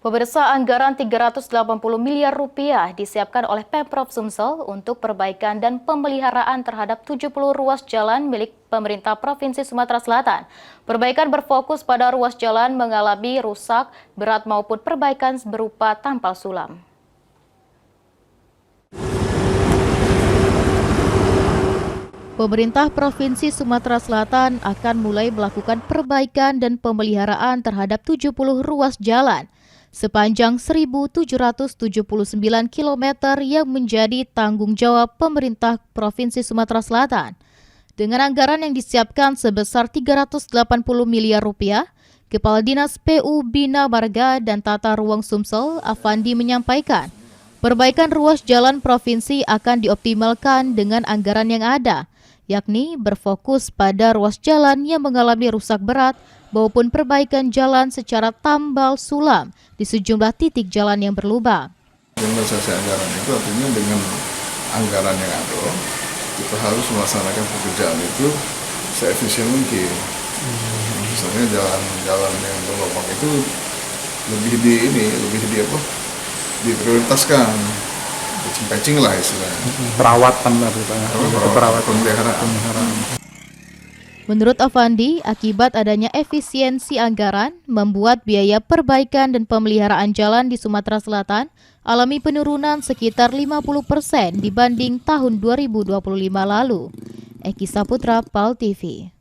Pemirsa, anggaran 380 miliar rupiah disiapkan oleh Pemprov Sumsel untuk perbaikan dan pemeliharaan terhadap 70 ruas jalan milik pemerintah Provinsi Sumatera Selatan. Perbaikan berfokus pada ruas jalan mengalami rusak berat maupun perbaikan berupa tampal sulam. Pemerintah Provinsi Sumatera Selatan akan mulai melakukan perbaikan dan pemeliharaan terhadap 70 ruas jalan sepanjang 1.779 km yang menjadi tanggung jawab pemerintah Provinsi Sumatera Selatan. Dengan anggaran yang disiapkan sebesar 380 miliar rupiah, Kepala Dinas PU Bina Marga dan Tata Ruang Sumsel, Afandi, menyampaikan, perbaikan ruas jalan provinsi akan dioptimalkan dengan anggaran yang ada, yakni berfokus pada ruas jalan yang mengalami rusak berat maupun perbaikan jalan secara tambal sulam di sejumlah titik jalan yang berlubang. Realisasi anggaran itu artinya dengan anggaran yang ada, kita harus melaksanakan pekerjaan itu seefisien mungkin. Misalnya jalan-jalan yang berlubang itu lebih diprioritaskan, patching lah istilahnya. Perawatan pemeliharaan. Menurut Afandi, akibat adanya efisiensi anggaran, membuat biaya perbaikan dan pemeliharaan jalan di Sumatera Selatan alami penurunan sekitar 50% dibanding tahun 2025 lalu. Eki Saputra, PAL TV.